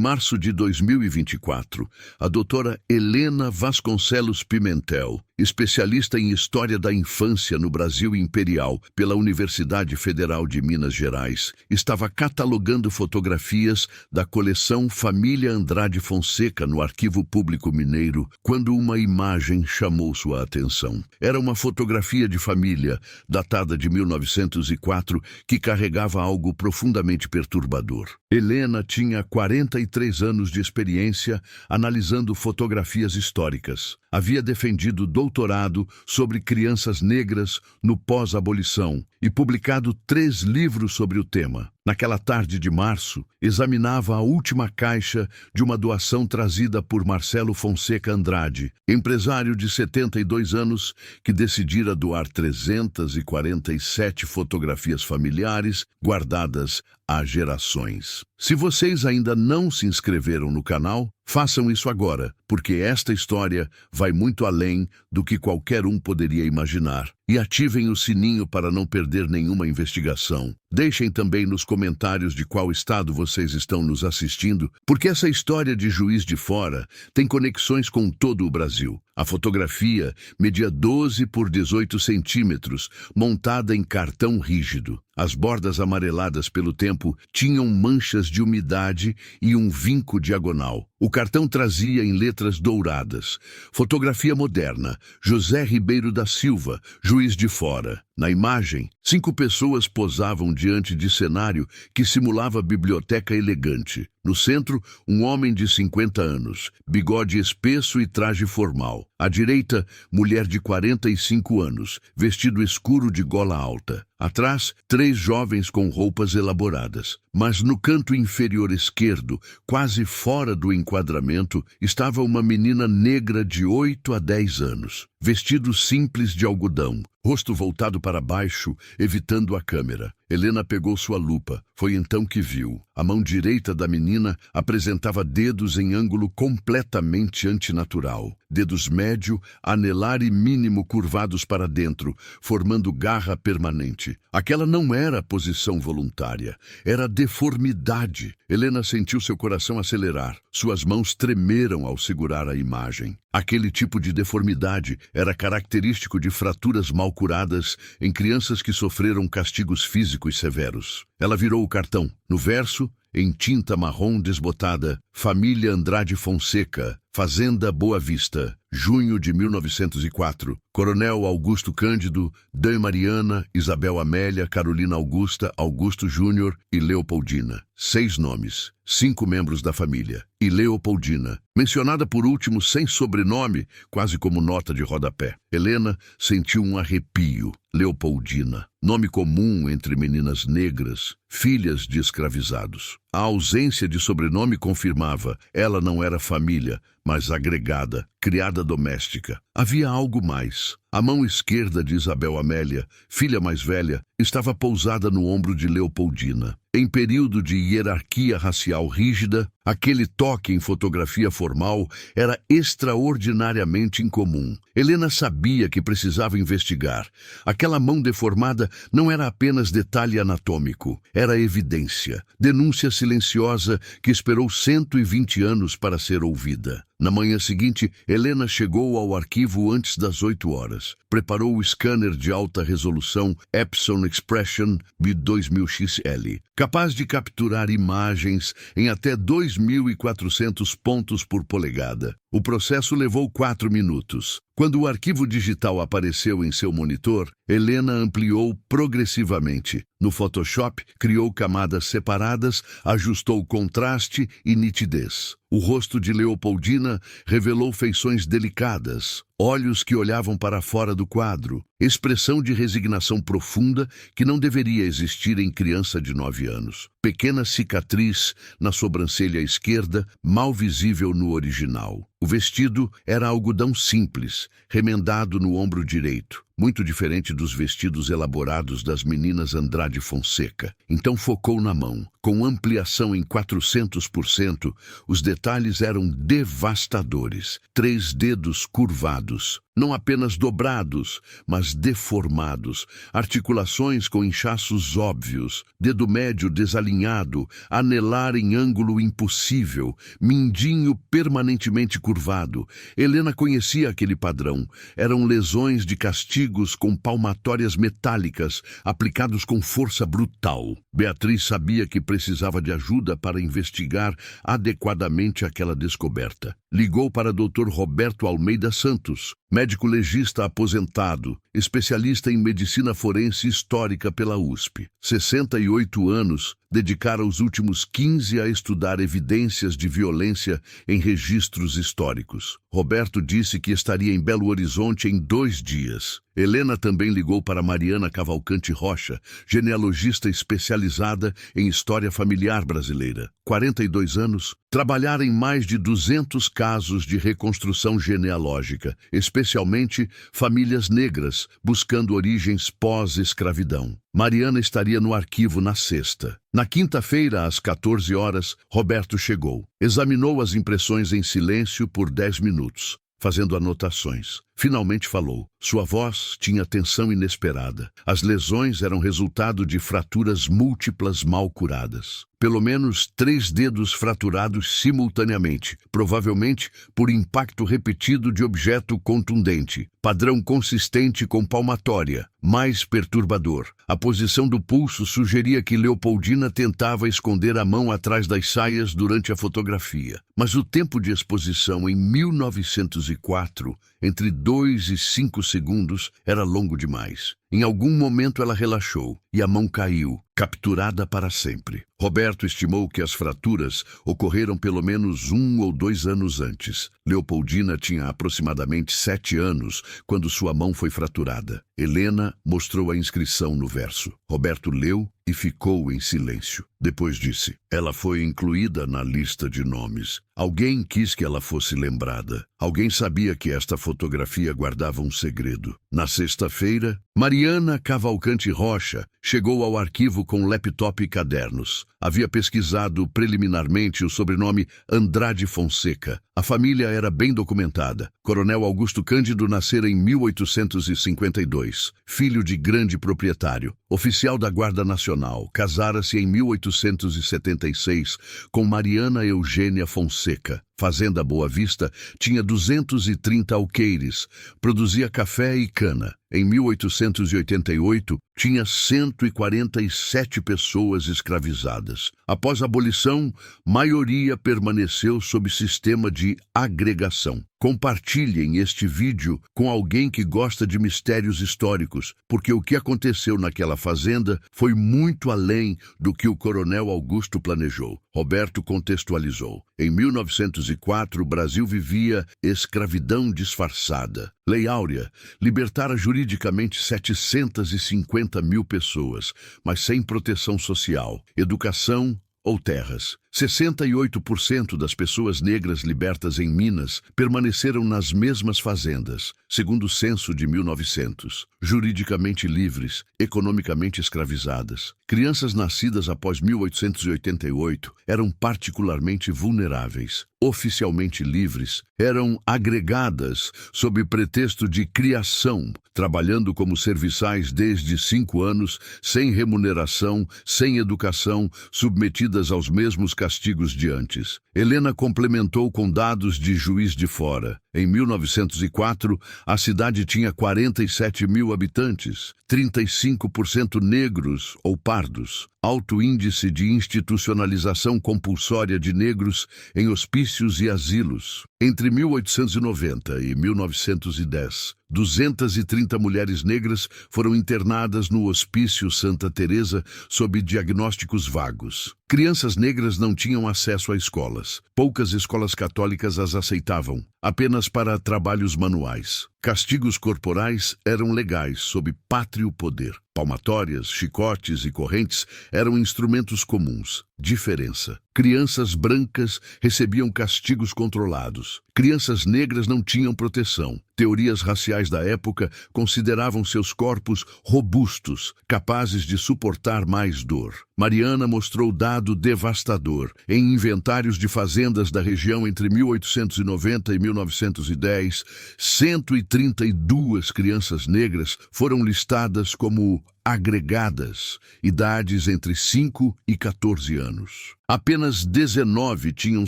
março de 2024, a doutora Helena Vasconcelos Pimentel, especialista em História da Infância no Brasil Imperial pela Universidade Federal de Minas Gerais, estava catalogando fotografias da coleção Família Andrade Fonseca no Arquivo Público Mineiro, quando uma imagem chamou sua atenção. Era uma fotografia de família, datada de 1904, que carregava algo profundamente perturbador. Helena tinha 43 anos de experiência analisando fotografias históricas. Havia defendido doutorado sobre crianças negras no pós-abolição e publicado 3 livros sobre o tema. Naquela tarde de março, examinava a última caixa de uma doação trazida por Marcelo Fonseca Andrade, empresário de 72 anos que decidira doar 347 fotografias familiares guardadas há gerações. Se vocês ainda não se inscreveram no canal, façam isso agora, porque esta história vai muito além do que qualquer um poderia imaginar. E ativem o sininho para não perder nenhuma investigação. Deixem também nos comentários de qual estado vocês estão nos assistindo, porque essa história de Juiz de Fora tem conexões com todo o Brasil. A fotografia media 12 por 18 centímetros, montada em cartão rígido. As bordas amareladas pelo tempo tinham manchas de umidade e um vinco diagonal. O cartão trazia em letras douradas: fotografia moderna, José Ribeiro da Silva, Juiz de Fora. Na imagem, 5 pessoas posavam diante de cenário que simulava biblioteca elegante. No centro, um homem de 50 anos, bigode espesso e traje formal. À direita, mulher de 45 anos, vestido escuro de gola alta. Atrás, 3 jovens com roupas elaboradas. Mas no canto inferior esquerdo, quase fora do enquadramento, estava uma menina negra de 8 a 10 anos, vestido simples de algodão, rosto voltado para baixo, evitando a câmera. Helena pegou sua lupa. Foi então que viu. A mão direita da menina apresentava dedos em ângulo completamente antinatural. Dedos médio, anelar e mínimo curvados para dentro, formando garra permanente. Aquela não era posição voluntária, era deformidade. Helena sentiu seu coração acelerar. Suas mãos tremeram ao segurar a imagem. Aquele tipo de deformidade era característico de fraturas mal curadas em crianças que sofreram castigos físicos severos. Ela virou o cartão. No verso, em tinta marrom desbotada, Família Andrade Fonseca, Fazenda Boa Vista, junho de 1904. Coronel Augusto Cândido, Dan Mariana, Isabel Amélia, Carolina Augusta, Augusto Júnior e Leopoldina. 6 nomes, 5 membros da família. E Leopoldina, mencionada por último sem sobrenome, quase como nota de rodapé. Helena sentiu um arrepio. Leopoldina, nome comum entre meninas negras, filhas de escravizados. A ausência de sobrenome confirmava, ela não era família, mas agregada, criada doméstica. Havia algo mais. A mão esquerda de Isabel Amélia, filha mais velha, estava pousada no ombro de Leopoldina. Em período de hierarquia racial rígida, aquele toque em fotografia formal era extraordinariamente incomum. Helena sabia que precisava investigar. Aquela mão deformada não era apenas detalhe anatômico, era evidência, denúncia silenciosa que esperou 120 anos para ser ouvida. Na manhã seguinte, Helena chegou ao arquivo antes das 8 horas. Preparou o scanner de alta resolução Epson Expression B2000XL, capaz de capturar imagens em até 2.400 pontos por polegada. O processo levou 4 minutos. Quando o arquivo digital apareceu em seu monitor, Helena ampliou progressivamente. No Photoshop, criou camadas separadas, ajustou contraste e nitidez. O rosto de Leopoldina revelou feições delicadas, olhos que olhavam para fora do quadro, expressão de resignação profunda que não deveria existir em criança de 9 anos. Pequena cicatriz na sobrancelha esquerda, mal visível no original. O vestido era algodão simples, remendado no ombro direito, muito diferente dos vestidos elaborados das meninas Andrade Fonseca. Então focou na mão. Com ampliação em 400%, os detalhes eram devastadores. 3 dedos curvados, não apenas dobrados, mas deformados, articulações com inchaços óbvios, dedo médio desalinhado, anelar em ângulo impossível, mindinho permanentemente curvado. Helena conhecia aquele padrão. Eram lesões de castigos com palmatórias metálicas, aplicados com força brutal. Beatriz sabia que precisava de ajuda para investigar adequadamente aquela descoberta. Ligou para Dr. Roberto Almeida Santos, médico legista aposentado, especialista em medicina forense histórica pela USP. 68 anos, dedicara os últimos 15 a estudar evidências de violência em registros históricos. Roberto disse que estaria em Belo Horizonte em 2 dias. Helena também ligou para Mariana Cavalcante Rocha, genealogista especializada em história familiar brasileira. 42 anos, trabalhara em mais de 200 casos de reconstrução genealógica, especialmente famílias negras, buscando origens pós-escravidão. Mariana estaria no arquivo na sexta. Na quinta-feira, às 14 horas, Roberto chegou. Examinou as impressões em silêncio por 10 minutos, fazendo anotações. Finalmente falou. Sua voz tinha tensão inesperada. As lesões eram resultado de fraturas múltiplas mal curadas. Pelo menos 3 dedos fraturados simultaneamente, provavelmente por impacto repetido de objeto contundente. Padrão consistente com palmatória. Mais perturbador. A posição do pulso sugeria que Leopoldina tentava esconder a mão atrás das saias durante a fotografia. Mas o tempo de exposição em 1904, entre 2 e 5 segundos, era longo demais. Em algum momento ela relaxou e a mão caiu, capturada para sempre. Roberto estimou que as fraturas ocorreram pelo menos 1 ou 2 anos antes. Leopoldina tinha aproximadamente 7 anos quando sua mão foi fraturada. Helena mostrou a inscrição no verso. Roberto leu e ficou em silêncio. Depois disse: ela foi incluída na lista de nomes. Alguém quis que ela fosse lembrada. Alguém sabia que esta fotografia guardava um segredo. Na sexta-feira, Mariana Cavalcante Rocha chegou ao arquivo com laptop e cadernos. Havia pesquisado preliminarmente o sobrenome Andrade Fonseca. A família era bem documentada. Coronel Augusto Cândido nascera em 1852, filho de grande proprietário. Oficial da Guarda Nacional, casara-se em 1876 com Mariana Eugênia Fonseca. Fazenda Boa Vista tinha 230 alqueires, produzia café e cana. Em 1888, tinha 147 pessoas escravizadas. Após a abolição, maioria permaneceu sob sistema de agregação. Compartilhem este vídeo com alguém que gosta de mistérios históricos, porque o que aconteceu naquela fazenda foi muito além do que o Coronel Augusto planejou. Roberto contextualizou. Em 1904, o Brasil vivia escravidão disfarçada. Lei Áurea libertara juridicamente 750 mil pessoas, mas sem proteção social, educação ou terras. 68% das pessoas negras libertas em Minas permaneceram nas mesmas fazendas, segundo o censo de 1900. Juridicamente livres, economicamente escravizadas. Crianças nascidas após 1888 eram particularmente vulneráveis. Oficialmente livres, eram agregadas sob pretexto de criação, trabalhando como serviçais desde 5 anos, sem remuneração, sem educação, submetidas aos mesmos castigos de antes. Helena complementou com dados de Juiz de Fora. Em 1904, a cidade tinha 47 mil habitantes, 35% negros ou pardos. Alto índice de institucionalização compulsória de negros em hospícios e asilos. Entre 1890 e 1910, 230 mulheres negras foram internadas no Hospício Santa Teresa sob diagnósticos vagos. Crianças negras não tinham acesso a escolas. Poucas escolas católicas as aceitavam, apenas para trabalhos manuais. Castigos corporais eram legais sob pátrio poder. Palmatórias, chicotes e correntes eram instrumentos comuns. Diferença: crianças brancas recebiam castigos controlados. Crianças negras não tinham proteção. Teorias raciais da época consideravam seus corpos robustos, capazes de suportar mais dor. Mariana mostrou dado devastador. Em inventários de fazendas da região entre 1890 e 1910, 130 32 crianças negras foram listadas como agregadas, idades entre 5 e 14 anos. Apenas 19 tinham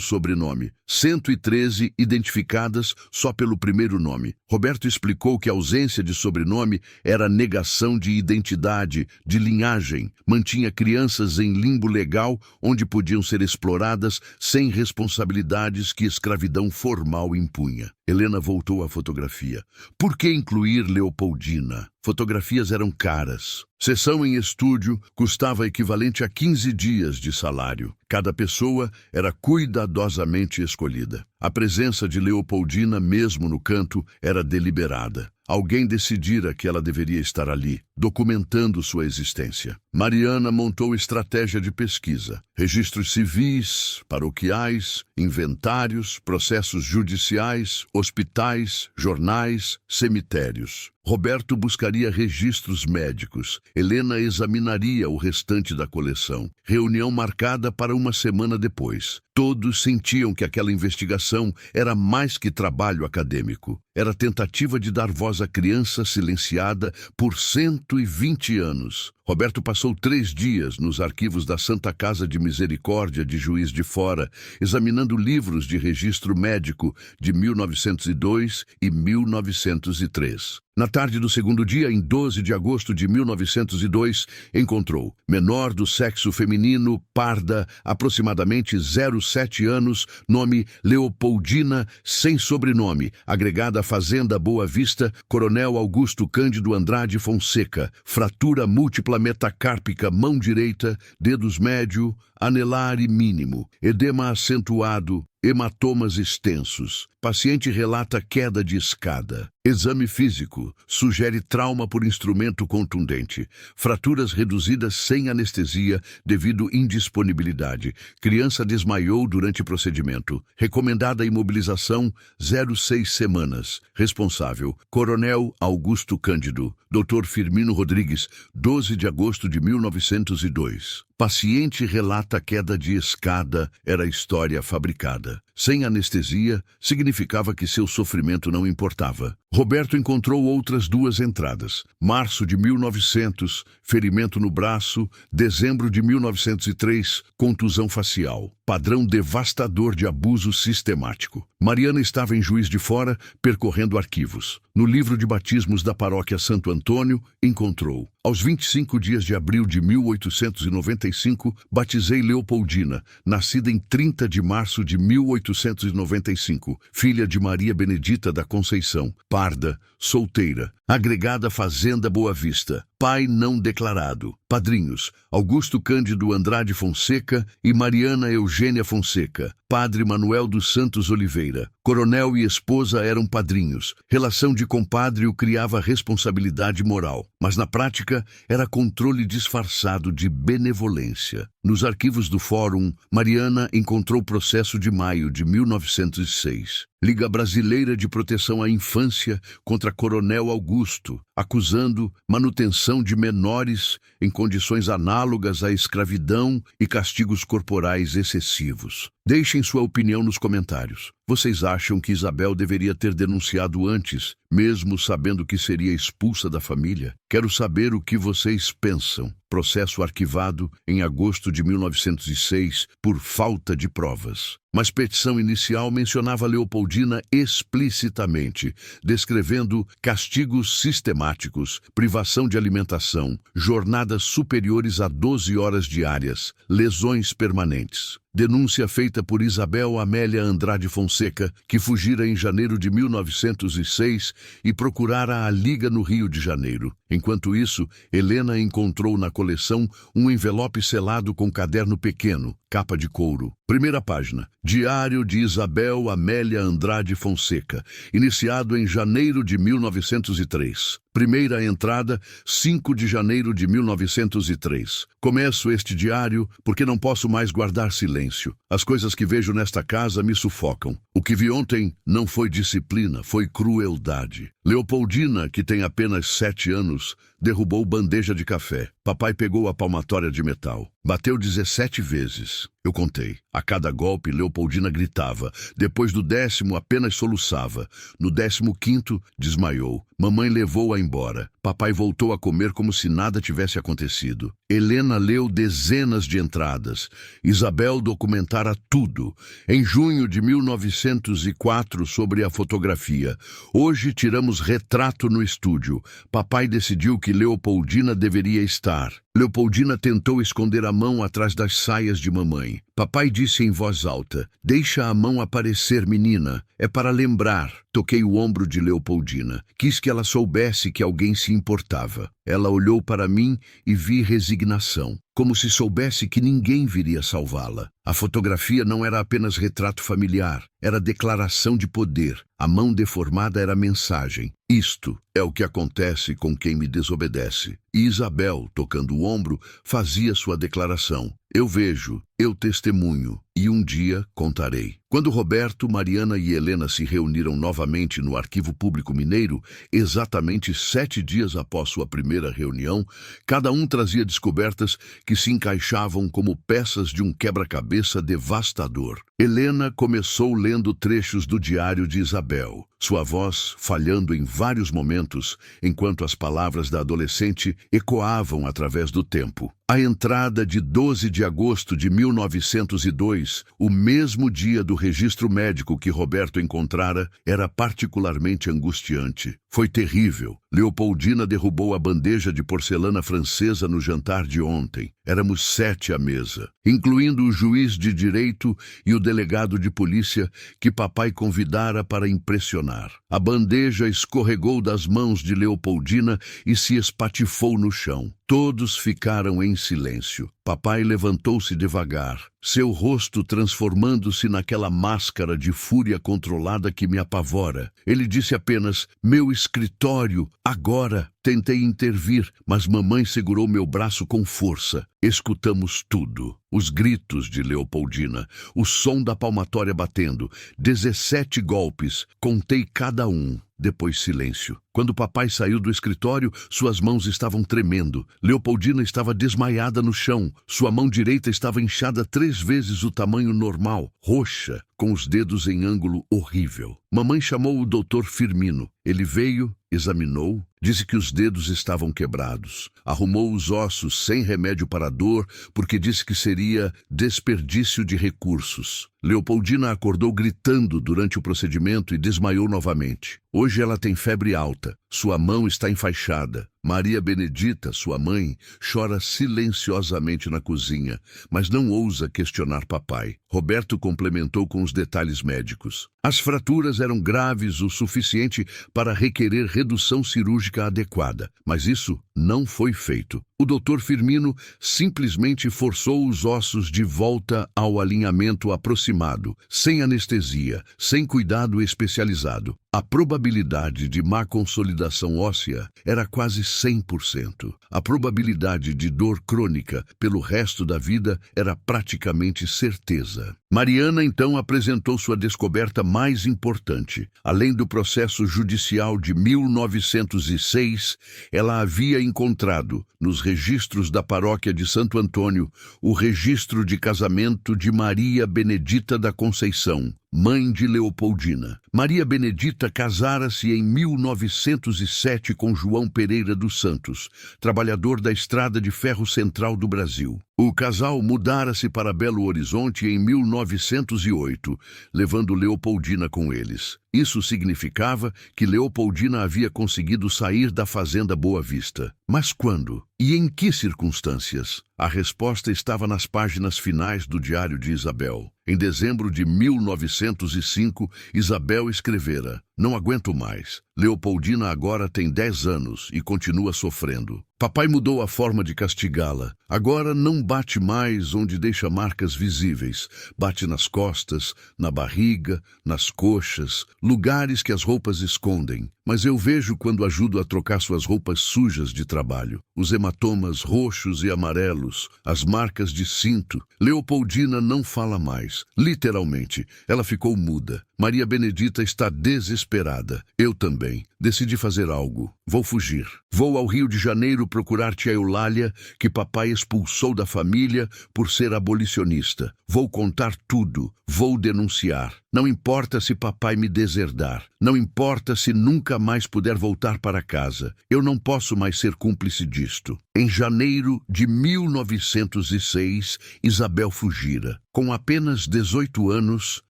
sobrenome, 113 identificadas só pelo primeiro nome. Roberto explicou que a ausência de sobrenome era negação de identidade, de linhagem, mantinha crianças em limbo legal onde podiam ser exploradas sem responsabilidades que escravidão formal impunha. Helena voltou à fotografia. Por que incluir Leopoldina? Fotografias eram caras. Sessão em estúdio custava equivalente a 15 dias de salário. Cada pessoa era cuidadosamente escolhida. A presença de Leopoldina, mesmo no canto, era deliberada. Alguém decidira que ela deveria estar ali, documentando sua existência. Mariana montou estratégia de pesquisa, registros civis, paroquiais, inventários, processos judiciais, hospitais, jornais, cemitérios. Roberto buscaria registros médicos. Helena examinaria o restante da coleção. Reunião marcada para uma semana depois. Todos sentiam que aquela investigação era mais que trabalho acadêmico. Era tentativa de dar voz à criança silenciada por 120 anos. Roberto passou 3 dias nos arquivos da Santa Casa de Misericórdia de Juiz de Fora, examinando livros de registro médico de 1902 e 1903. Na tarde do segundo dia, em 12 de agosto de 1902, encontrou menor do sexo feminino, parda, aproximadamente 07 anos, nome Leopoldina, sem sobrenome, agregada à Fazenda Boa Vista, Coronel Augusto Cândido Andrade Fonseca, fratura múltipla metacárpica, mão direita, dedos médio, anelar e mínimo, edema acentuado, hematomas extensos. Paciente relata queda de escada. Exame físico sugere trauma por instrumento contundente. Fraturas reduzidas sem anestesia devido indisponibilidade. Criança desmaiou durante procedimento. Recomendada imobilização 0,6 semanas. Responsável: Coronel Augusto Cândido. Dr. Firmino Rodrigues, 12 de agosto de 1902. Paciente relata queda de escada, era história fabricada. Sem anestesia, significava que seu sofrimento não importava. Roberto encontrou outras 2 entradas. Março de 1900, ferimento no braço. Dezembro de 1903, contusão facial. Padrão devastador de abuso sistemático. Mariana estava em Juiz de Fora, percorrendo arquivos. No livro de batismos da paróquia Santo Antônio, encontrou: aos 25 dias de abril de 1895, batizei Leopoldina, nascida em 30 de março de 1895, filha de Maria Benedita da Conceição, parda, solteira, agregada Fazenda Boa Vista, pai não declarado. Padrinhos: Augusto Cândido Andrade Fonseca e Mariana Eugênia Fonseca. Padre Manuel dos Santos Oliveira. Coronel e esposa eram padrinhos. Relação de compadre o criava responsabilidade moral, mas na prática era controle disfarçado de benevolência. Nos arquivos do Fórum, Mariana encontrou processo de maio de 1906. Liga Brasileira de Proteção à Infância contra Coronel Augusto, acusando manutenção de menores em condições análogas à escravidão e castigos corporais excessivos. Deixem sua opinião nos comentários. Vocês acham que Isabel deveria ter denunciado antes, mesmo sabendo que seria expulsa da família? Quero saber o que vocês pensam. Processo arquivado em agosto de 1906 por falta de provas. Mas petição inicial mencionava Leopoldina explicitamente, descrevendo castigos sistemáticos, privação de alimentação, jornadas superiores a 12 horas diárias, lesões permanentes. Denúncia feita por Isabel Amélia Andrade Fonseca, que fugira em janeiro de 1906 e procurara a Liga no Rio de Janeiro. Enquanto isso, Helena encontrou na coleção um envelope selado com caderno pequeno, capa de couro. Primeira página. Diário de Isabel Amélia Andrade Fonseca, iniciado em janeiro de 1903. Primeira entrada, 5 de janeiro de 1903. Começo este diário porque não posso mais guardar silêncio. As coisas que vejo nesta casa me sufocam. O que vi ontem não foi disciplina, foi crueldade. Leopoldina, que tem apenas 7 anos, derrubou bandeja de café. Papai pegou a palmatória de metal. Bateu 17 vezes. Eu contei. A cada golpe, Leopoldina gritava. Depois do 10º, apenas soluçava. No 15º, desmaiou. Mamãe levou-a embora. Papai voltou a comer como se nada tivesse acontecido. Helena leu dezenas de entradas. Isabel documentara tudo. Em junho de 1904, sobre a fotografia. Hoje tiramos retrato no estúdio. Papai decidiu que Leopoldina deveria estar. Leopoldina tentou esconder a mão atrás das saias de mamãe. Papai disse em voz alta: "Deixa a mão aparecer, menina. É para lembrar." Toquei o ombro de Leopoldina. Quis que ela soubesse que alguém se importava. Ela olhou para mim e vi resignação, como se soubesse que ninguém viria salvá-la. A fotografia não era apenas retrato familiar, era declaração de poder. A mão deformada era mensagem. Isto é o que acontece com quem me desobedece. E Isabel, tocando o ombro, fazia sua declaração. Eu vejo, eu testemunho, e um dia contarei. Quando Roberto, Mariana e Helena se reuniram novamente no Arquivo Público Mineiro, exatamente 7 dias após sua primeira reunião, cada um trazia descobertas que se encaixavam como peças de um quebra-cabeça devastador. Helena começou lendo trechos do diário de Isabel, sua voz falhando em vários momentos, enquanto as palavras da adolescente ecoavam através do tempo. A entrada de 12 de agosto de 1902, o mesmo dia do registro médico que Roberto encontrara, era particularmente angustiante. Foi terrível. Leopoldina derrubou a bandeja de porcelana francesa no jantar de ontem. Éramos 7 à mesa, incluindo o juiz de direito e o delegado de polícia que papai convidara para impressionar. A bandeja escorregou das mãos de Leopoldina e se espatifou no chão. Todos ficaram em silêncio. Papai levantou-se devagar, seu rosto transformando-se naquela máscara de fúria controlada que me apavora. Ele disse apenas: "Meu escritório, agora." Tentei intervir, mas mamãe segurou meu braço com força. Escutamos tudo. Os gritos de Leopoldina, o som da palmatória batendo, 17 golpes, contei cada um. Depois silêncio. Quando papai saiu do escritório, suas mãos estavam tremendo. Leopoldina estava desmaiada no chão. Sua mão direita estava inchada 3 vezes o tamanho normal, roxa, com os dedos em ângulo horrível. Mamãe chamou o Dr. Firmino. Ele veio, examinou, disse que os dedos estavam quebrados. Arrumou os ossos sem remédio para a dor, porque disse que seria desperdício de recursos. Leopoldina acordou gritando durante o procedimento e desmaiou novamente. Hoje ela tem febre alta. Sua mão está enfaixada. Maria Benedita, sua mãe, chora silenciosamente na cozinha, mas não ousa questionar papai. Roberto complementou com os detalhes médicos. As fraturas eram graves o suficiente para requerer redução cirúrgica adequada, mas isso não foi feito. O Dr. Firmino simplesmente forçou os ossos de volta ao alinhamento aproximado, sem anestesia, sem cuidado especializado. A probabilidade de má consolidação óssea era quase 100%. A probabilidade de dor crônica pelo resto da vida era praticamente certeza. Mariana então apresentou sua descoberta mais importante. Além do processo judicial de 1906, ela havia encontrado, nos registros da paróquia de Santo Antônio, o registro de casamento de Maria Benedita da Conceição, mãe de Leopoldina. Maria Benedita casara-se em 1907 com João Pereira dos Santos, trabalhador da Estrada de Ferro Central do Brasil. O casal mudara-se para Belo Horizonte em 1908, levando Leopoldina com eles. Isso significava que Leopoldina havia conseguido sair da fazenda Boa Vista. Mas quando? E em que circunstâncias? A resposta estava nas páginas finais do diário de Isabel. Em dezembro de 1905, Isabel escrevera: "Não aguento mais. Leopoldina agora tem 10 anos e continua sofrendo. Papai mudou a forma de castigá-la. Agora não bate mais onde deixa marcas visíveis. Bate nas costas, na barriga, nas coxas, lugares que as roupas escondem. Mas eu vejo quando ajudo a trocar suas roupas sujas de trabalho. Os hematomas roxos e amarelos, as marcas de cinto. Leopoldina não fala mais. Literalmente, ela ficou muda. Maria Benedita está desesperada. Eu também. Decidi fazer algo. Vou fugir. Vou ao Rio de Janeiro procurar tia Eulália, que papai expulsou da família por ser abolicionista. Vou contar tudo. Vou denunciar. Não importa se papai me deserdar. Não importa se nunca mais puder voltar para casa. Eu não posso mais ser cúmplice disto. Em janeiro de 1906, Isabel fugira. Com apenas 18 anos,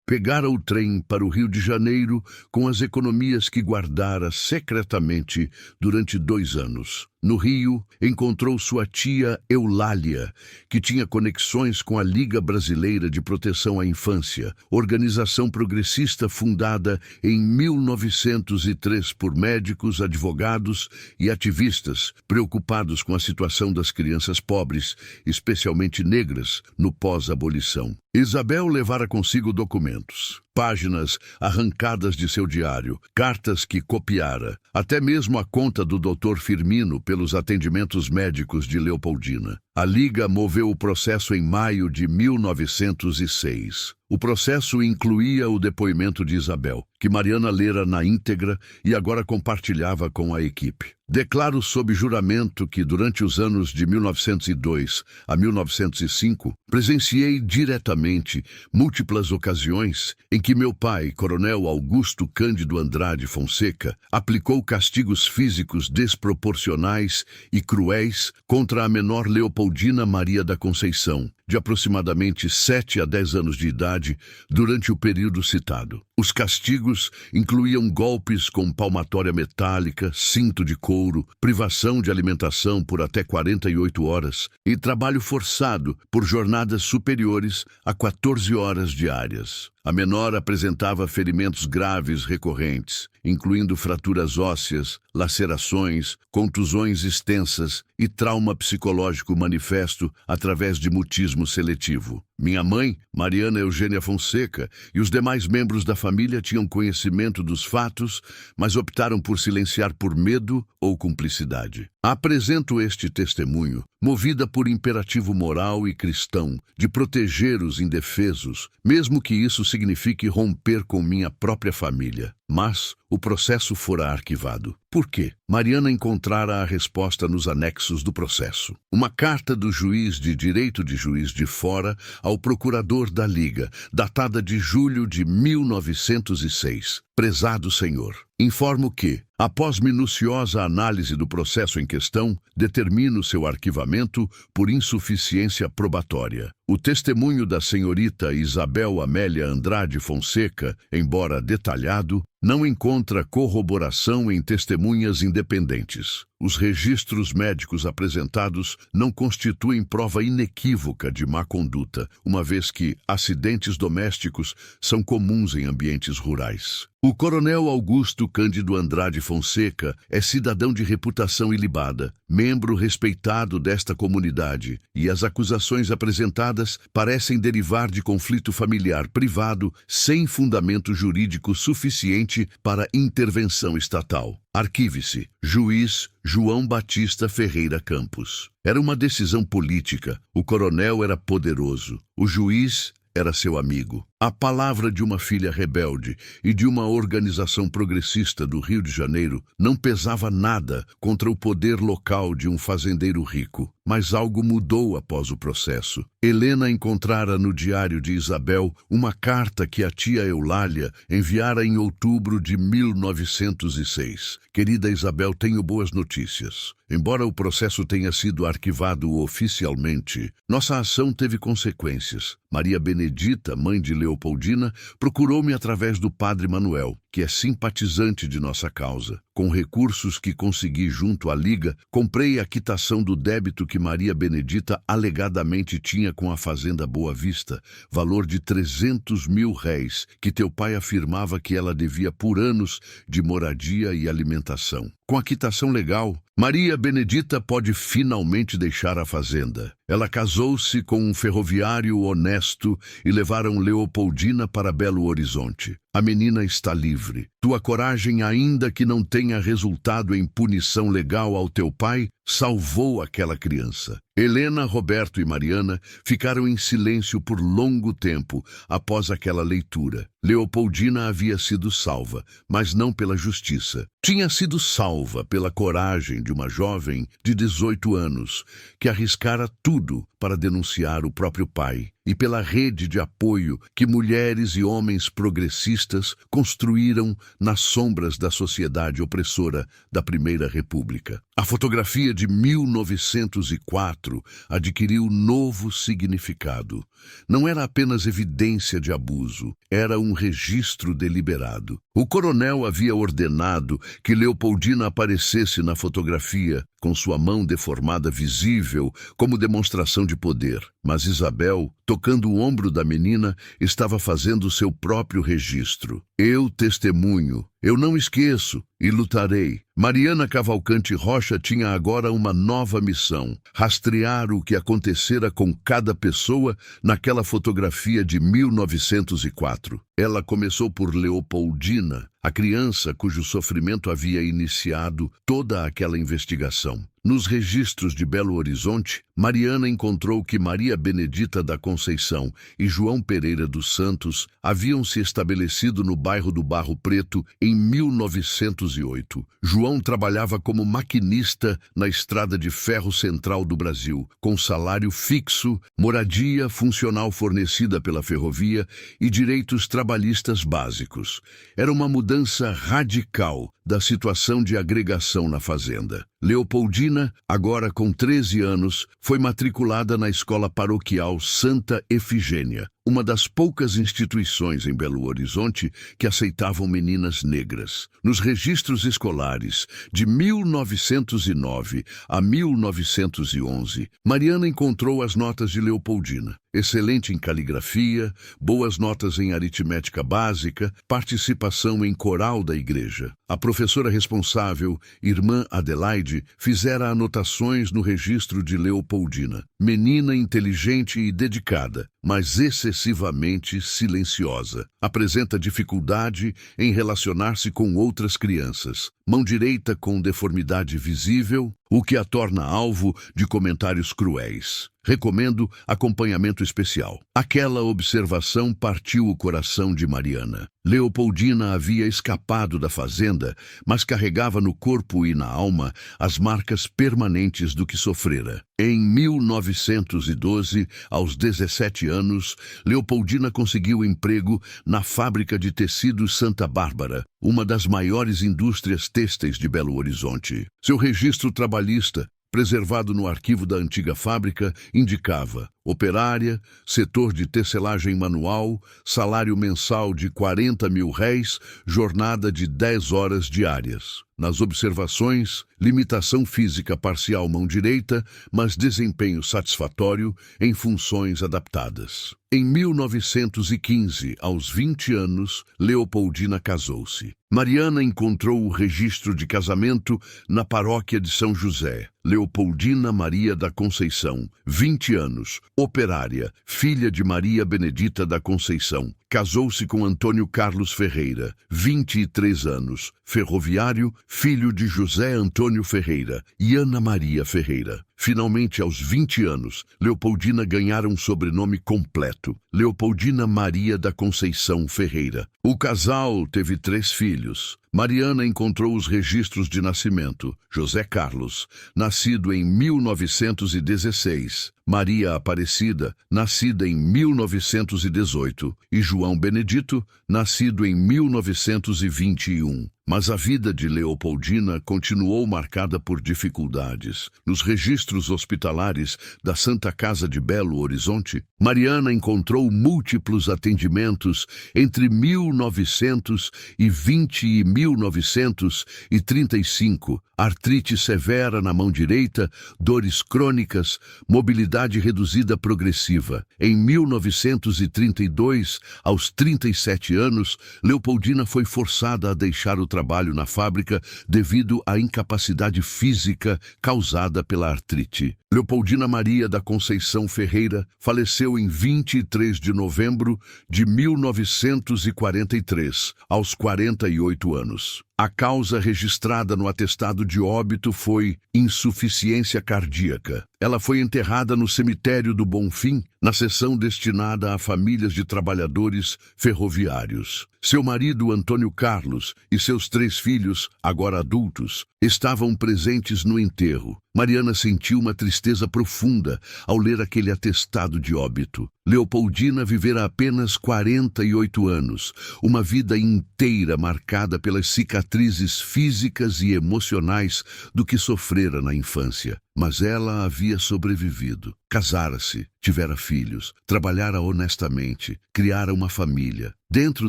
pegara o trem para o Rio de Janeiro com as economias que guardara secretamente durante 2 anos. No Rio, encontrou sua tia Eulália, que tinha conexões com a Liga Brasileira de Proteção à Infância, organização progressista fundada em 1903 por médicos, advogados e ativistas preocupados com a situação das crianças pobres, especialmente negras, no pós-abolição. Isabel levara consigo documentos, páginas arrancadas de seu diário, cartas que copiara, até mesmo a conta do Dr. Firmino pelos atendimentos médicos de Leopoldina. A Liga moveu o processo em maio de 1906. O processo incluía o depoimento de Isabel, que Mariana lera na íntegra e agora compartilhava com a equipe. Declaro sob juramento que, durante os anos de 1902 a 1905, presenciei diretamente múltiplas ocasiões em que meu pai, Coronel Augusto Cândido Andrade Fonseca, aplicou castigos físicos desproporcionais e cruéis contra a menor Leopoldina Maria da Conceição, de aproximadamente 7 a 10 anos de idade, durante o período citado. Os castigos incluíam golpes com palmatória metálica, cinto de couro, privação de alimentação por até 48 horas e trabalho forçado por jornadas superiores a 14 horas diárias. A menor apresentava ferimentos graves recorrentes, incluindo fraturas ósseas, lacerações, contusões extensas e trauma psicológico manifesto através de mutismo seletivo. Minha mãe, Mariana Eugênia Fonseca, e os demais membros da família tinham conhecimento dos fatos, mas optaram por silenciar por medo ou cumplicidade. Apresento este testemunho, movida por imperativo moral e cristão, de proteger os indefesos, mesmo que isso signifique romper com minha própria família. Mas o processo fora arquivado. Por quê? Mariana encontrara a resposta nos anexos do processo. Uma carta do juiz de direito de Juiz de Fora ao procurador da Liga, datada de julho de 1906. Prezado senhor, informo que, após minuciosa análise do processo em questão, determino seu arquivamento por insuficiência probatória. O testemunho da senhorita Isabel Amélia Andrade Fonseca, embora detalhado, não encontra corroboração em testemunhas independentes. Os registros médicos apresentados não constituem prova inequívoca de má conduta, uma vez que acidentes domésticos são comuns em ambientes rurais. O coronel Augusto Cândido Andrade Fonseca é cidadão de reputação ilibada, membro respeitado desta comunidade, e as acusações apresentadas parecem derivar de conflito familiar privado sem fundamento jurídico suficiente para intervenção estatal. Arquive-se. Juiz João Batista Ferreira Campos. Era uma decisão política. O coronel era poderoso. O juiz era seu amigo. A palavra de uma filha rebelde e de uma organização progressista do Rio de Janeiro não pesava nada contra o poder local de um fazendeiro rico. Mas algo mudou após o processo. Helena encontrara no diário de Isabel uma carta que a tia Eulália enviara em outubro de 1906. Querida Isabel, tenho boas notícias. Embora o processo tenha sido arquivado oficialmente, nossa ação teve consequências. Maria Benedita, mãe de Leopoldina, procurou-me através do padre Manuel, que é simpatizante de nossa causa. Com recursos que consegui junto à Liga, comprei a quitação do débito que Maria Benedita alegadamente tinha com a Fazenda Boa Vista, valor de 300 mil réis, que teu pai afirmava que ela devia por anos de moradia e alimentação. Com a quitação legal, Maria Benedita pode finalmente deixar a fazenda. Ela casou-se com um ferroviário honesto e levaram Leopoldina para Belo Horizonte. A menina está livre. Tua coragem, ainda que não tenha resultado em punição legal ao teu pai, salvou aquela criança. Helena, Roberto e Mariana ficaram em silêncio por longo tempo após aquela leitura. Leopoldina havia sido salva, mas não pela justiça. Tinha sido salva pela coragem de uma jovem de 18 anos que arriscara tudo para denunciar o próprio pai, e pela rede de apoio que mulheres e homens progressistas construíram nas sombras da sociedade opressora da Primeira República. A fotografia de 1904 adquiriu novo significado. Não era apenas evidência de abuso, era um registro deliberado. O coronel havia ordenado que Leopoldina aparecesse na fotografia com sua mão deformada visível como demonstração de poder. Mas Isabel, tocando o ombro da menina, estava fazendo seu próprio registro. Eu testemunho, eu não esqueço e lutarei. Mariana Cavalcante Rocha tinha agora uma nova missão: rastrear o que acontecera com cada pessoa naquela fotografia de 1904. Ela começou por Leopoldina, a criança cujo sofrimento havia iniciado toda aquela investigação. Nos registros de Belo Horizonte, Mariana encontrou que Maria Benedita da Conceição e João Pereira dos Santos haviam se estabelecido no bairro do Barro Preto em 1908. João trabalhava como maquinista na Estrada de Ferro Central do Brasil, com salário fixo, moradia funcional fornecida pela ferrovia e direitos trabalhistas básicos. Era uma mudança radical da situação de agregação na fazenda. Leopoldina, agora com 13 anos, foi matriculada na Escola Paroquial Santa Efigênia, uma das poucas instituições em Belo Horizonte que aceitavam meninas negras. Nos registros escolares de 1909 a 1911, Mariana encontrou as notas de Leopoldina. Excelente em caligrafia, boas notas em aritmética básica, participação em coral da igreja. A professora responsável, irmã Adelaide, fizera anotações no registro de Leopoldina. Menina inteligente e dedicada, mas excessivamente silenciosa. Apresenta dificuldade em relacionar-se com outras crianças. Mão direita com deformidade visível, o que a torna alvo de comentários cruéis. Recomendo acompanhamento especial. Aquela observação partiu o coração de Mariana. Leopoldina havia escapado da fazenda, mas carregava no corpo e na alma as marcas permanentes do que sofrera. Em 1912, aos 17 anos, Leopoldina conseguiu emprego na fábrica de tecidos Santa Bárbara, uma das maiores indústrias têxteis de Belo Horizonte. Seu registro trabalhista, preservado no arquivo da antiga fábrica, indicava operária, setor de tecelagem manual, salário mensal de 40 mil réis, jornada de 10 horas diárias. Nas observações, limitação física parcial mão direita, mas desempenho satisfatório em funções adaptadas. Em 1915, aos 20 anos, Leopoldina casou-se. Mariana encontrou o registro de casamento na paróquia de São José. Leopoldina Maria da Conceição, 20 anos, operária, filha de Maria Benedita da Conceição. Casou-se com Antônio Carlos Ferreira, 23 anos, ferroviário, filho de José Antônio Ferreira e Ana Maria Ferreira. Finalmente, aos 20 anos, Leopoldina ganhara um sobrenome completo: Leopoldina Maria da Conceição Ferreira. O casal teve 3 filhos. Mariana encontrou os registros de nascimento: José Carlos, nascido em 1916, Maria Aparecida, nascida em 1918, e João Benedito, nascido em 1921. Mas a vida de Leopoldina continuou marcada por dificuldades. Nos registros hospitalares da Santa Casa de Belo Horizonte, Mariana encontrou múltiplos atendimentos entre 1920 e 1935, artrite severa na mão direita, dores crônicas, mobilidade reduzida progressiva. Em 1932, aos 37 anos, Leopoldina foi forçada a deixar o trabalho na fábrica devido à incapacidade física causada pela artrite. Leopoldina Maria da Conceição Ferreira faleceu em 23 de novembro de 1943, aos 48 anos. A causa registrada no atestado de óbito foi insuficiência cardíaca. Ela foi enterrada no cemitério do Bonfim, na seção destinada a famílias de trabalhadores ferroviários. Seu marido, Antônio Carlos, e seus 3 filhos, agora adultos, estavam presentes no enterro. Mariana sentiu uma tristeza profunda ao ler aquele atestado de óbito. Leopoldina vivera apenas 48 anos, uma vida inteira marcada pelas cicatrizes físicas e emocionais do que sofrera na infância. Mas ela havia sobrevivido. Casara-se, tivera filhos, trabalhara honestamente, criara uma família. Dentro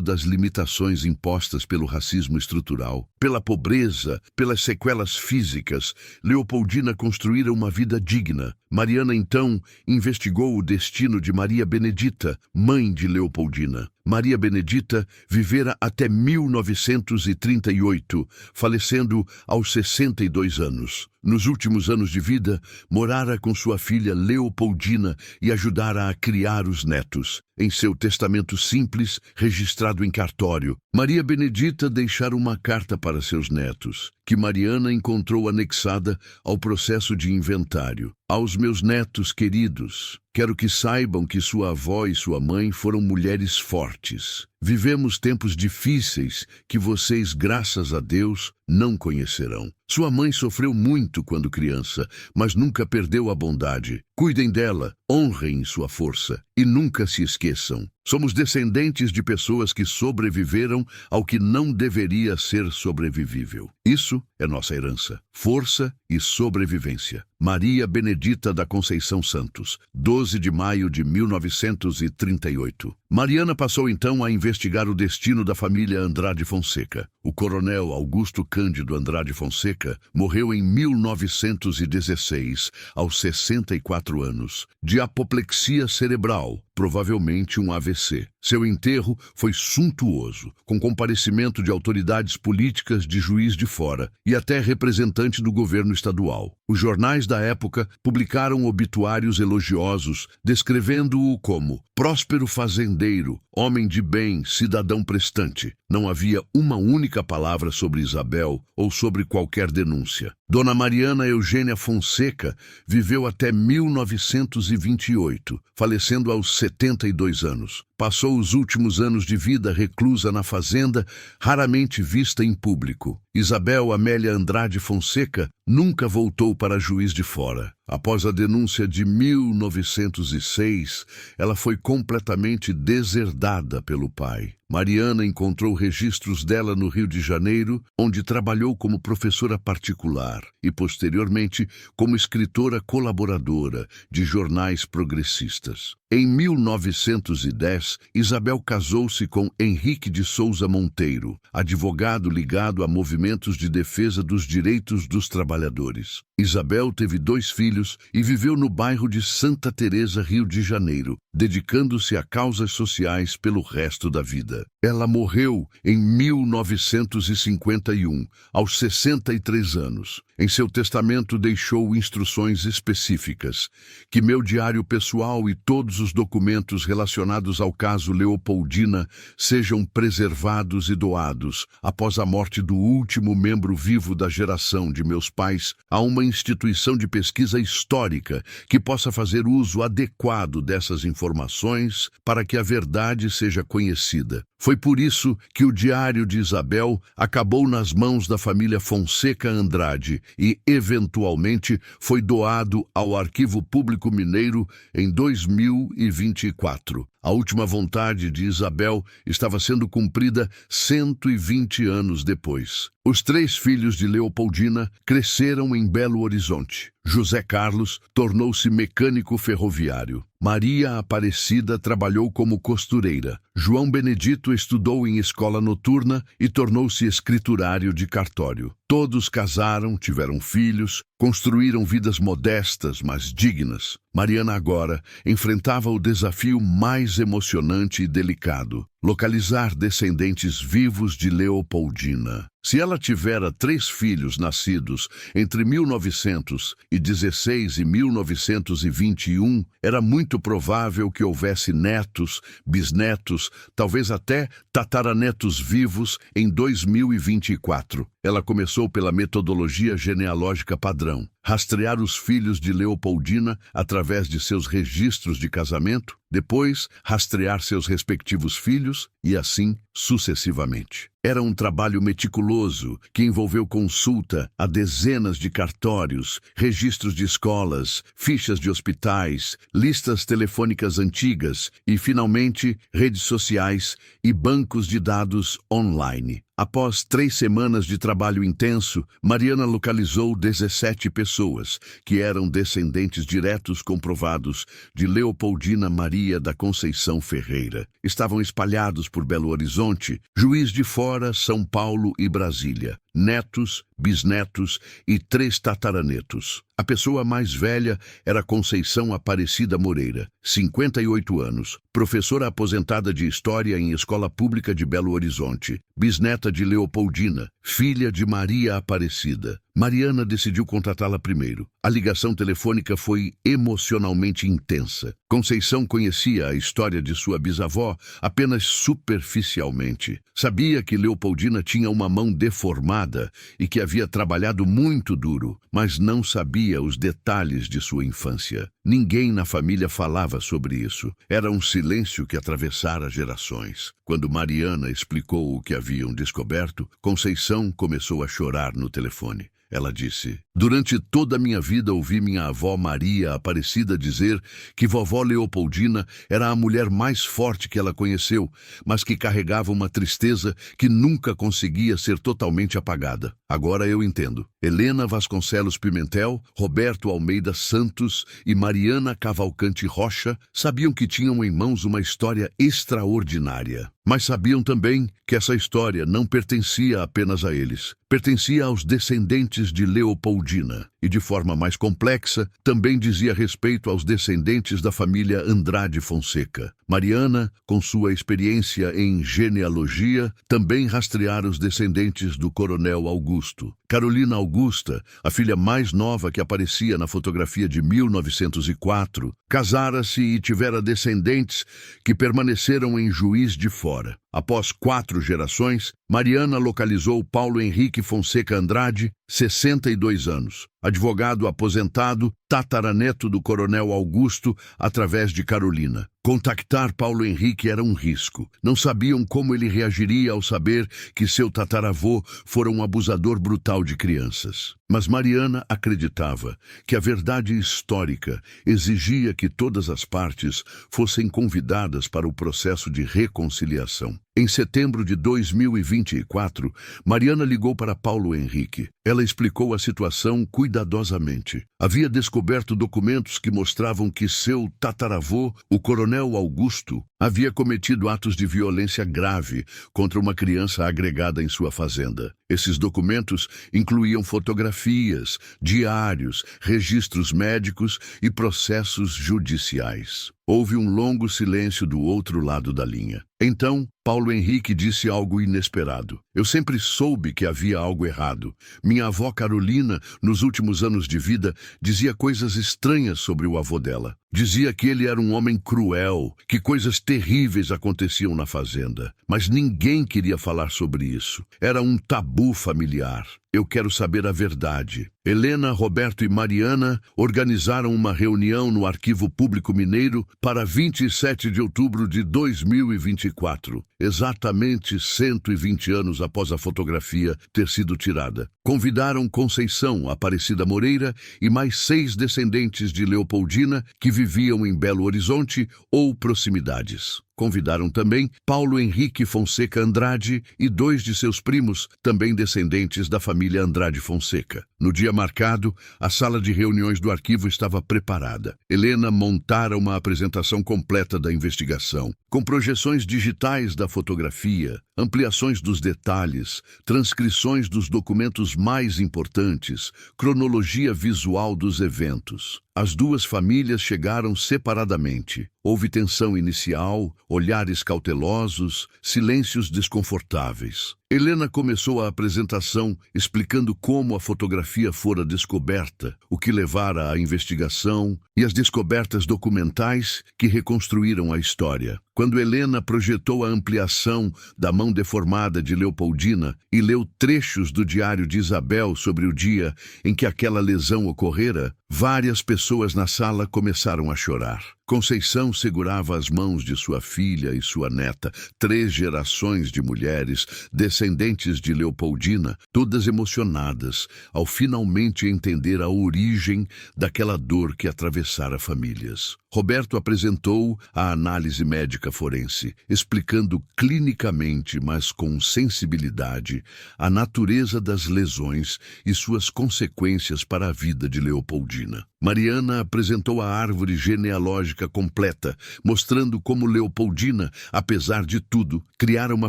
das limitações impostas pelo racismo estrutural, pela pobreza, pelas sequelas físicas, Leopoldina construíra uma vida digna. Mariana, então, investigou o destino de Maria Benedita, mãe de Leopoldina. Maria Benedita vivera até 1938, falecendo aos 62 anos. Nos últimos anos de vida, morara com sua filha Leopoldina e ajudara a criar os netos. Em seu testamento simples, registrado em cartório, Maria Benedita deixara uma carta para seus netos, que Mariana encontrou anexada ao processo de inventário. Aos meus netos queridos, quero que saibam que sua avó e sua mãe foram mulheres fortes. Vivemos tempos difíceis que vocês, graças a Deus, não conhecerão. Sua mãe sofreu muito quando criança, mas nunca perdeu a bondade. Cuidem dela, honrem sua força e nunca se esqueçam. Somos descendentes de pessoas que sobreviveram ao que não deveria ser sobrevivível. Isso é nossa herança, força e sobrevivência. Maria Benedita da Conceição Santos, 12 de maio de 1938. Mariana passou então a investigar o destino da família Andrade Fonseca. O coronel Augusto Cândido Andrade Fonseca morreu em 1916, aos 64 anos, de apoplexia cerebral, provavelmente um AVC. Seu enterro foi suntuoso, com comparecimento de autoridades políticas de Juiz de Fora e até representante do governo estadual. Os jornais da época publicaram obituários elogiosos, descrevendo-o como próspero fazendeiro, homem de bem, cidadão prestante. Não havia uma única palavra sobre Isabel ou sobre qualquer denúncia. Dona Mariana Eugênia Fonseca viveu até 1928, falecendo aos 72 anos. Passou os últimos anos de vida reclusa na fazenda, raramente vista em público. Isabel Amélia Andrade Fonseca nunca voltou para Juiz de Fora. Após a denúncia de 1906, ela foi completamente deserdada pelo pai. Mariana encontrou registros dela no Rio de Janeiro, onde trabalhou como professora particular e, posteriormente, como escritora colaboradora de jornais progressistas. Em 1910, Isabel casou-se com Henrique de Souza Monteiro, advogado ligado a movimentos de defesa dos direitos dos trabalhadores. Isabel teve 2 filhos e viveu no bairro de Santa Teresa, Rio de Janeiro, dedicando-se a causas sociais pelo resto da vida. Ela morreu em 1951, aos 63 anos. Em seu testamento deixou instruções específicas, que meu diário pessoal e todos os documentos relacionados ao caso Leopoldina sejam preservados e doados, após a morte do último membro vivo da geração de meus pais, a uma instituição de pesquisa histórica que possa fazer uso adequado dessas informações para que a verdade seja conhecida. Foi por isso que o diário de Isabel acabou nas mãos da família Fonseca Andrade e, eventualmente, foi doado ao Arquivo Público Mineiro em 2024. A última vontade de Isabel estava sendo cumprida 120 anos depois. Os 3 filhos de Leopoldina cresceram em Belo Horizonte. José Carlos tornou-se mecânico ferroviário. Maria Aparecida trabalhou como costureira. João Benedito estudou em escola noturna e tornou-se escriturário de cartório. Todos casaram, tiveram filhos, construíram vidas modestas, mas dignas. Mariana agora enfrentava o desafio mais emocionante e delicado: localizar descendentes vivos de Leopoldina. Se ela tivera 3 filhos nascidos entre 1916 e 1921, era muito provável que houvesse netos, bisnetos, talvez até tataranetos vivos em 2024. Ela começou pela metodologia genealógica padrão, rastrear os filhos de Leopoldina através de seus registros de casamento, depois rastrear seus respectivos filhos e assim sucessivamente. Era um trabalho meticuloso que envolveu consulta a dezenas de cartórios, registros de escolas, fichas de hospitais, listas telefônicas antigas e, finalmente, redes sociais e bancos de dados online. Após 3 semanas de trabalho intenso, Mariana localizou 17 pessoas que eram descendentes diretos comprovados de Leopoldina Maria da Conceição Ferreira. Estavam espalhados por Belo Horizonte, Juiz de Fora, São Paulo e Brasília. Netos, bisnetos e 3 tataranetos. A pessoa mais velha era Conceição Aparecida Moreira, 58 anos, professora aposentada de História em Escola Pública de Belo Horizonte, bisneta de Leopoldina, filha de Maria Aparecida. Mariana decidiu contatá-la primeiro. A ligação telefônica foi emocionalmente intensa. Conceição conhecia a história de sua bisavó apenas superficialmente. Sabia que Leopoldina tinha uma mão deformada e que havia trabalhado muito duro, mas não sabia os detalhes de sua infância. Ninguém na família falava sobre isso. Era um silêncio que atravessara gerações. Quando Mariana explicou o que haviam descoberto, Conceição começou a chorar no telefone. Ela disse: "Durante toda a minha vida ouvi minha avó Maria Aparecida dizer que vovó Leopoldina era a mulher mais forte que ela conheceu, mas que carregava uma tristeza que nunca conseguia ser totalmente apagada. Agora eu entendo. Helena Vasconcelos Pimentel, Roberto Almeida Santos e Mariana Cavalcante Rocha sabiam que tinham em mãos uma história extraordinária. Mas sabiam também que essa história não pertencia apenas a eles. Pertencia aos descendentes de Leopoldina e, de forma mais complexa, também dizia respeito aos descendentes da família Andrade Fonseca. Mariana, com sua experiência em genealogia, também rastreara os descendentes do Coronel Augusto. Carolina Augusta, a filha mais nova que aparecia na fotografia de 1904, casara-se e tivera descendentes que permaneceram em Juiz de Fora. Após 4 gerações, Mariana localizou Paulo Henrique Fonseca Andrade, 62 anos, advogado aposentado, tataraneto do Coronel Augusto, através de Carolina. Contactar Paulo Henrique era um risco. Não sabiam como ele reagiria ao saber que seu tataravô fora um abusador brutal de crianças. Mas Mariana acreditava que a verdade histórica exigia que todas as partes fossem convidadas para o processo de reconciliação. Em setembro de 2024, Mariana ligou para Paulo Henrique. Ela explicou a situação cuidadosamente. Havia descoberto documentos que mostravam que seu tataravô, o Coronel Augusto, havia cometido atos de violência grave contra uma criança agregada em sua fazenda. Esses documentos incluíam fotografias, diários, registros médicos e processos judiciais. Houve um longo silêncio do outro lado da linha. Então, Paulo Henrique disse algo inesperado. Eu sempre soube que havia algo errado. Minha avó Carolina, nos últimos anos de vida, dizia coisas estranhas sobre o avô dela. Dizia que ele era um homem cruel, que coisas terríveis aconteciam na fazenda. Mas ninguém queria falar sobre isso. Era um tabu familiar. Eu quero saber a verdade. Helena, Roberto e Mariana organizaram uma reunião no Arquivo Público Mineiro para 27 de outubro de 2024, exatamente 120 anos após a fotografia ter sido tirada. Convidaram Conceição Aparecida Moreira e mais 6 descendentes de Leopoldina que viviam em Belo Horizonte ou proximidades. Convidaram também Paulo Henrique Fonseca Andrade e 2 de seus primos, também descendentes da família Andrade Fonseca. No dia marcado, a sala de reuniões do arquivo estava preparada. Helena montara uma apresentação completa da investigação, com projeções digitais da fotografia, ampliações dos detalhes, transcrições dos documentos mais importantes, cronologia visual dos eventos. As 2 famílias chegaram separadamente. Houve tensão inicial, olhares cautelosos, silêncios desconfortáveis. Helena começou a apresentação explicando como a fotografia fora descoberta, o que levara à investigação e as descobertas documentais que reconstruíram a história. Quando Helena projetou a ampliação da mão deformada de Leopoldina e leu trechos do diário de Isabel sobre o dia em que aquela lesão ocorrera, várias pessoas na sala começaram a chorar. Conceição segurava as mãos de sua filha e sua neta, 3 gerações de mulheres, descendentes de Leopoldina, todas emocionadas, ao finalmente entender a origem daquela dor que atravessara famílias. Roberto apresentou a análise médica forense, explicando clinicamente, mas com sensibilidade, a natureza das lesões e suas consequências para a vida de Leopoldina. Mariana apresentou a árvore genealógica completa, mostrando como Leopoldina, apesar de tudo, criara uma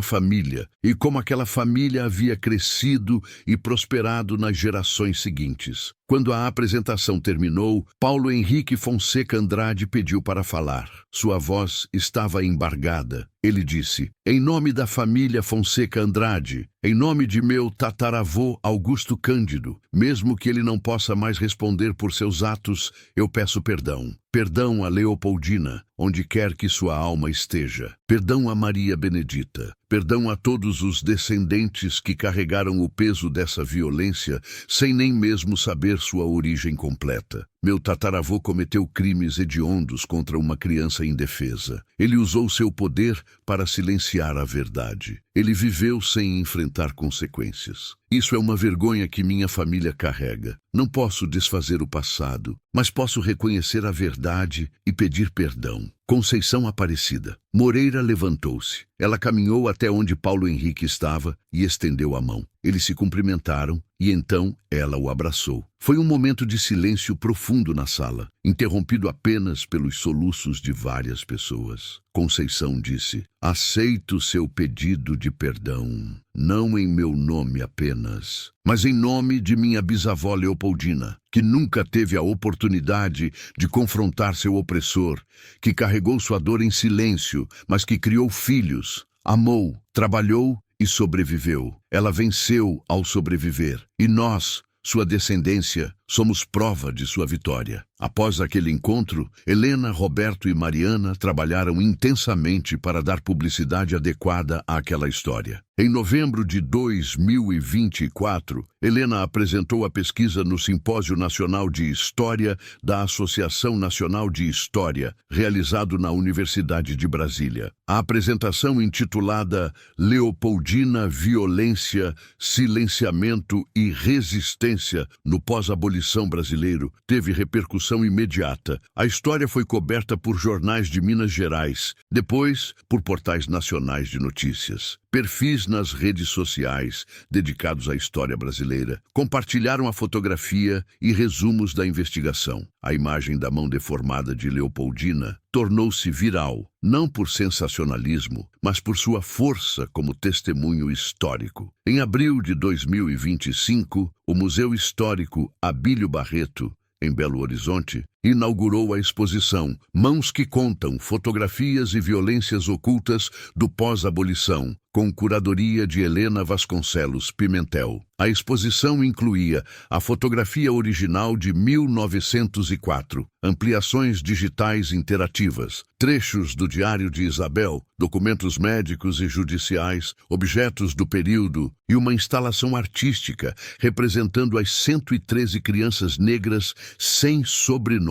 família e como aquela família havia crescido e prosperado nas gerações seguintes. Quando a apresentação terminou, Paulo Henrique Fonseca Andrade pediu para falar. Sua voz estava embargada. Ele disse: "Em nome da família Fonseca Andrade, em nome de meu tataravô Augusto Cândido, mesmo que ele não possa mais responder por seus atos, eu peço perdão. Perdão a Leopoldina, onde quer que sua alma esteja. Perdão a Maria Benedita. Perdão a todos os descendentes que carregaram o peso dessa violência sem nem mesmo saber sua origem completa. Meu tataravô cometeu crimes hediondos contra uma criança indefesa. Ele usou seu poder para silenciar a verdade. Ele viveu sem enfrentar consequências. Isso é uma vergonha que minha família carrega. Não posso desfazer o passado, mas posso reconhecer a verdade e pedir perdão." Conceição Aparecida. Moreira levantou-se. Ela caminhou até onde Paulo Henrique estava e estendeu a mão. Eles se cumprimentaram e então ela o abraçou. Foi um momento de silêncio profundo na sala, interrompido apenas pelos soluços de várias pessoas. Conceição disse: "Aceito seu pedido de perdão, não em meu nome apenas, mas em nome de minha bisavó Leopoldina, que nunca teve a oportunidade de confrontar seu opressor, que carregou sua dor em silêncio, mas que criou filhos, amou, trabalhou e sobreviveu. Ela venceu ao sobreviver, e nós, sua descendência, somos prova de sua vitória." Após aquele encontro, Helena, Roberto e Mariana trabalharam intensamente para dar publicidade adequada àquela história. Em novembro de 2024, Helena apresentou a pesquisa no Simpósio Nacional de História da Associação Nacional de História, realizado na Universidade de Brasília. A apresentação, intitulada Leopoldina, Violência, Silenciamento e Resistência no Pós-Abolição Brasileiro, teve repercussão imediata. A história foi coberta por jornais de Minas Gerais, depois por portais nacionais de notícias. Perfis nas redes sociais dedicados à história brasileira compartilharam a fotografia e resumos da investigação. A imagem da mão deformada de Leopoldina tornou-se viral, não por sensacionalismo, mas por sua força como testemunho histórico. Em abril de 2025, o Museu Histórico Abílio Barreto, em Belo Horizonte, inaugurou a exposição Mãos que Contam, Fotografias e Violências Ocultas do Pós-Abolição, com curadoria de Helena Vasconcelos Pimentel. A exposição incluía a fotografia original de 1904, ampliações digitais interativas, trechos do Diário de Isabel, documentos médicos e judiciais, objetos do período e uma instalação artística representando as 113 crianças negras sem sobrenome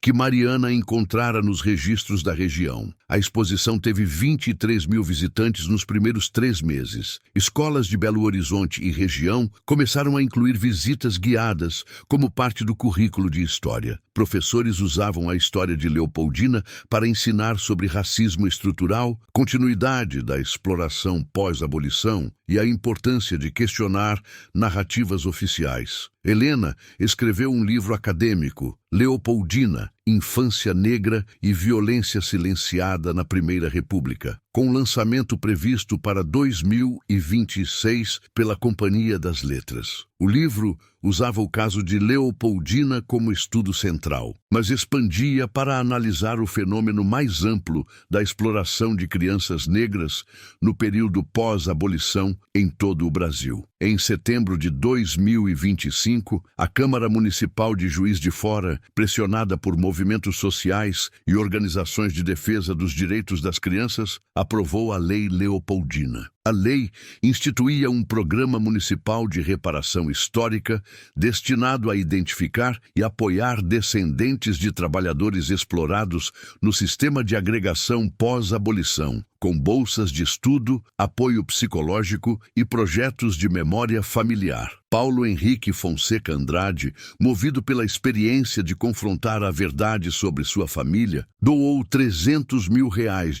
que Mariana encontrara nos registros da região. A exposição teve 23 mil visitantes nos primeiros 3 meses. Escolas de Belo Horizonte e região começaram a incluir visitas guiadas como parte do currículo de história. Professores usavam a história de Leopoldina para ensinar sobre racismo estrutural, continuidade da exploração pós-abolição e a importância de questionar narrativas oficiais. Helena escreveu um livro acadêmico, Leopoldina, Infância Negra e Violência Silenciada na Primeira República, com lançamento previsto para 2026 pela Companhia das Letras. O livro usava o caso de Leopoldina como estudo central, mas expandia para analisar o fenômeno mais amplo da exploração de crianças negras no período pós-abolição em todo o Brasil. Em setembro de 2025, a Câmara Municipal de Juiz de Fora, pressionada por movimentos sociais e organizações de defesa dos direitos das crianças, aprovou a Lei Leopoldina. A lei instituía um programa municipal de reparação histórica destinado a identificar e apoiar descendentes de trabalhadores explorados no sistema de agregação pós-abolição, com bolsas de estudo, apoio psicológico e projetos de memória familiar. Paulo Henrique Fonseca Andrade, movido pela experiência de confrontar a verdade sobre sua família, doou R$300 mil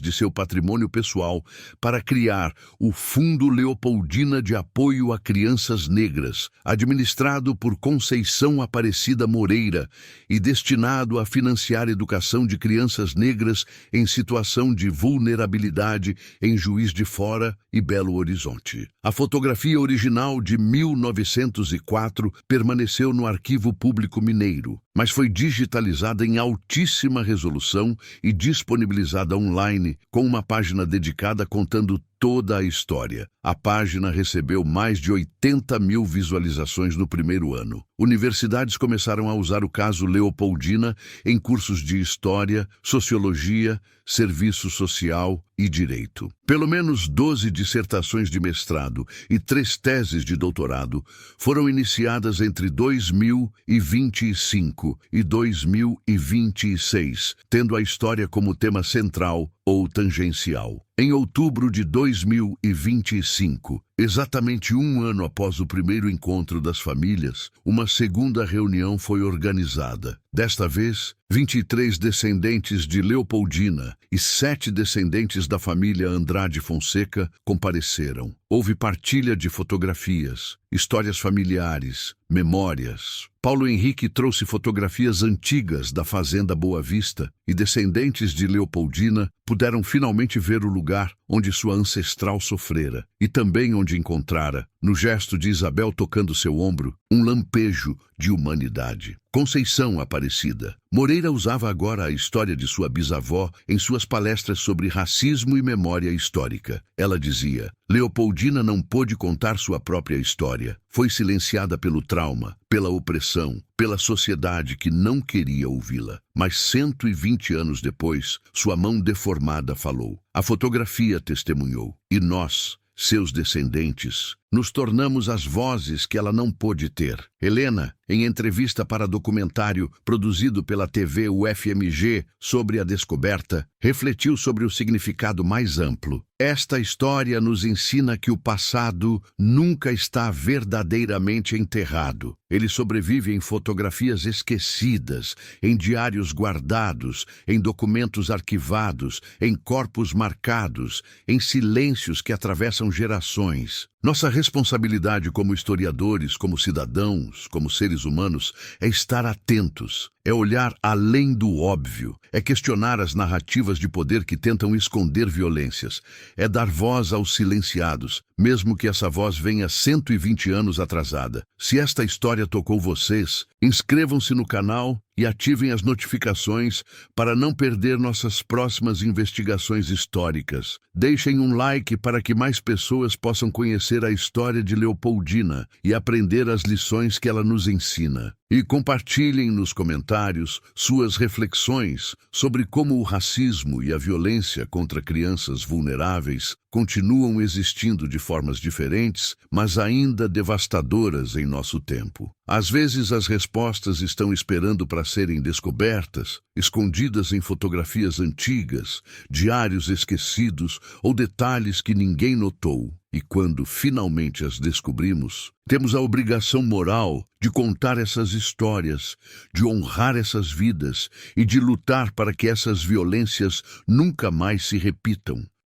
de seu patrimônio pessoal para criar o Fundo Leopoldina de Apoio a Crianças Negras, administrado por Conceição Aparecida Moreira e destinado a financiar a educação de crianças negras em situação de vulnerabilidade em Juiz de Fora e Belo Horizonte. A fotografia original de 1904 permaneceu no Arquivo Público Mineiro, mas foi digitalizada em altíssima resolução e disponibilizada online com uma página dedicada contando toda a história. A página recebeu mais de 80 mil visualizações no primeiro ano. Universidades começaram a usar o caso Leopoldina em cursos de História, Sociologia, Serviço Social e Direito. Pelo menos 12 dissertações de mestrado e 3 teses de doutorado foram iniciadas entre 2025 e 2026, tendo a história como tema central ou tangencial. Em outubro de 2025, exatamente um ano após o primeiro encontro das famílias, uma segunda reunião foi organizada. Desta vez, 23 descendentes de Leopoldina e 7 descendentes da família Andrade Fonseca compareceram. Houve partilha de fotografias, histórias familiares, memórias. Paulo Henrique trouxe fotografias antigas da Fazenda Boa Vista e descendentes de Leopoldina puderam finalmente ver o lugar onde sua ancestral sofrera e também onde encontrara, no gesto de Isabel tocando seu ombro, um lampejo de humanidade. Conceição Aparecida. Moreira usava agora a história de sua bisavó em suas palestras sobre racismo e memória histórica. Ela dizia: Leopoldina não pôde contar sua própria história. Foi silenciada pelo trauma, pela opressão, pela sociedade que não queria ouvi-la. Mas 120 anos depois, sua mão deformada falou. A fotografia testemunhou. E nós, seus descendentes, nos tornamos as vozes que ela não pôde ter. Helena, em entrevista para documentário produzido pela TV UFMG sobre a descoberta, refletiu sobre o significado mais amplo. Esta história nos ensina que o passado nunca está verdadeiramente enterrado. Ele sobrevive em fotografias esquecidas, em diários guardados, em documentos arquivados, em corpos marcados, em silêncios que atravessam gerações. Nossa responsabilidade como historiadores, como cidadãos, como seres humanos, é estar atentos, é olhar além do óbvio, é questionar as narrativas de poder que tentam esconder violências, é dar voz aos silenciados, mesmo que essa voz venha 120 anos atrasada. Se esta história tocou vocês, inscrevam-se no canal e ativem as notificações para não perder nossas próximas investigações históricas. Deixem um like para que mais pessoas possam conhecer a história de Leopoldina e aprender as lições que ela nos ensina. E compartilhem nos comentários suas reflexões sobre como o racismo e a violência contra crianças vulneráveis continuam existindo de formas diferentes, mas ainda devastadoras em nosso tempo. Às vezes as respostas estão esperando para serem descobertas, escondidas em fotografias antigas, diários esquecidos ou detalhes que ninguém notou. E quando finalmente as descobrimos, temos a obrigação moral de contar essas histórias, de honrar essas vidas e de lutar para que essas violências nunca mais se repitam.